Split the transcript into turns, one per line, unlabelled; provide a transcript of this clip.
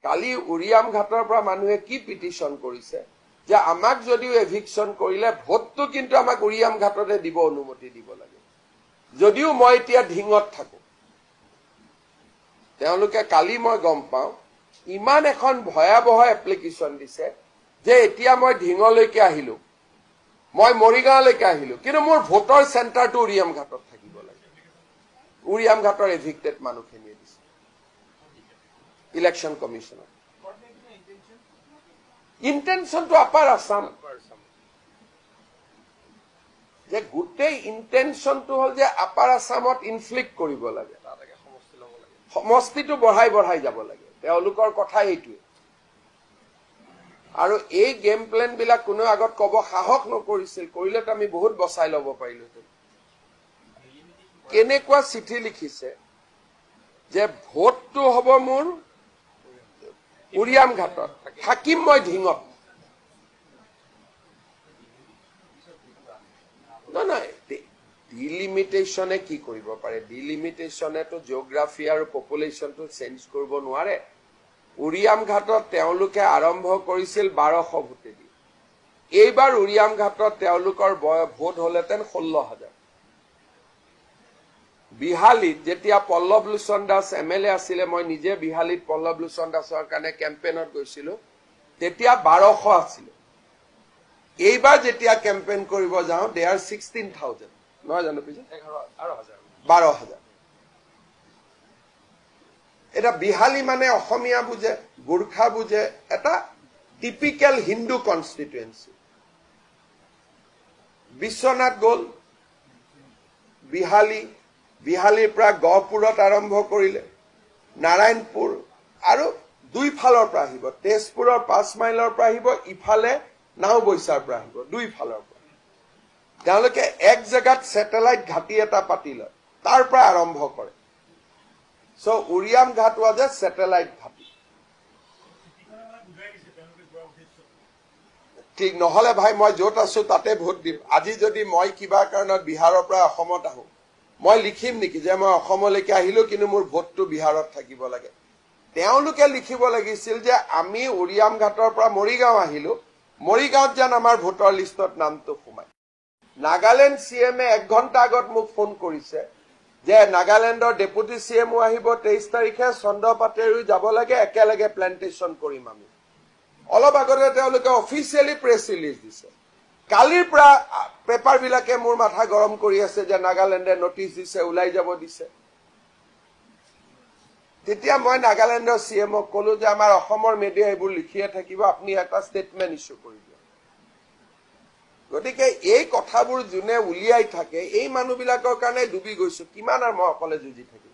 কালি উৰিয়াম ঘাটৰ পৰা মানুহে কি পিটিশন কৰিছে যে আমাক যদিও এভিকশন কৰিলে ভোটটো কিন্তু আমাক উৰিয়াম ঘাটতে দিব অনুমতি দিব লাগে যদিও মই এতিয়া ঢিঙত থাকো তেওঁলোকে কালি মই গম পাওঁ ইমান এখন ভয়াবহ এপ্লিকেশন দিছে যে এতিয়া মই ঢিঙলৈকে আহিলো মই মৰিগাঁৱলৈকে আহিলো কিন্তু মোৰ ভোটৰ চেণ্টাৰটো উৰিয়াম ঘাটত থাকিব লাগে উৰিয়াম ঘাটৰ এভিক্টেড মানুহখিনিয়ে দিছে ইলেকশ্যন কমিশনৰ ইন্টেনশনটো আপাৰ আসাম যে গোটেই ইন্টেনশনটো হল যে আপাৰ আসামত ইনফ্লিক্ট কৰিব লাগে সমষ্টিটো বঢ়াই বঢ়াই যাব লাগে তেওঁলোকৰ কথা এইটোৱে আৰু এই গেম প্লেন বিলাক কোনো আগত কব সাহস নকৰিছিল কৰিলেতো আমি বহুত বচাই ল'ব পাৰিলোহেঁতেন কেনেকুৱা চিঠি লিখিছে যে ভোটটো হ'ব মোৰ উৰিয়াম ঘাটত থাকিম মই ঢিঙত নহয় ডিলিমিটেশ্যনে কি কৰিব পাৰে ডিলিমিটেশ্যনেতো জিঅগ্ৰাফি আৰু পপুলেশ্যনটো চেঞ্জ কৰিব নোৱাৰে উৰিয়াম ঘাটত তেওঁলোকে আৰম্ভ কৰিছিল 1200 ভোটেদি এইবাৰ উৰিয়াম ঘাটত তেওঁলোকৰ ভোট হলহেঁতেন 16,000 বিহালীত যেতিয়া পল্লৱ লোচন দাস এমএলএ আছিলে মই নিজে বিহালীত পল্লৱ লোচন দাসৰ কাৰণে কেম্পেইনত গৈছিলো তেতিয়া 1200 আছিল এইবাৰ যেতিয়া কেম্পেইন কৰিব যাওঁ দে আৰ 16,000 নহয় জানো পিছে 12,000 এটা বিহালী মানে অসমীয়া বুজে গোৰ্খা বুজে এটা টিপিক্যাল হিন্দু কনস্টিটুৱেন্সি বিশ্বনাথ গ'ল বিহালীৰ পৰা গহপুৰত আৰম্ভ কৰিলে নাৰায়ণপুৰ আৰু দুই ফালৰ পৰা আহিব তেজপুৰৰ 5 মাইলৰ পৰা আহিব ইফালে নাওবৈচাৰ পৰা আহিব দুই ফালৰ পৰা তেওঁলোকে এক জেগাত স্যাটেলাইট ঘাটি এটা পাতি লয় তাৰ পৰা আৰম্ভ কৰে So, Uriam Ghat was a satellite ঘাটি ঠিক নহলে ভাই মই যত আছো তাতে ভোট দিম আজি যদি মই কিবা কাৰণত বিহাৰৰ পৰা অসমত আহো মই লিখিম নেকি যে মই অসমলৈকে আহিলো কিন্তু মোৰ ভোটটো বিহাৰত থাকিব লাগে তেওঁলোকে লিখিব লাগিছিল যে আমি উৰিয়াম ঘাটৰ পৰা মৰিগাঁও আহিলো মৰিগাঁৱত যেন আমাৰ ভোটৰ লিষ্টত নামটো সোমায় নাগালেণ্ড সিএমএ 1 ঘণ্টা আগত মোক ফোন কৰিছে যে নাগালেণ্ডৰ ডেপুটি সিএমও আহিব 23 তাৰিখে চন্দ্ৰপাতেৰো যাব লাগে একেলগে প্লান্টেশন কৰিম আমি অলপ আগতে তেওঁলোকে অফিচিয়ালি প্ৰেছ ৰিলিজ দিছে কালিৰ পৰা পেপাৰ বিলাকে মোৰ মাথা গৰম কৰি আছে যে নাগালেণ্ডে নোটিছ দিছে উলাই যাব দিছে তেতিয়া মই নাগালেণ্ডৰ সিএমও কলো যে আমাৰ অসমৰ মিডিয়া এইবোৰ লিখিয়ে থাকিব আপুনি এটা ষ্টেটমেন্ট ইস্যু কৰি দিয়ক গতিকে এই কথাবোৰ জুনে উলিয়াই থাকে এই মানুহবিলাকৰ কাৰণে ডুবি গৈছো কিমান আৰু মই অকলে যুঁজি থাকিম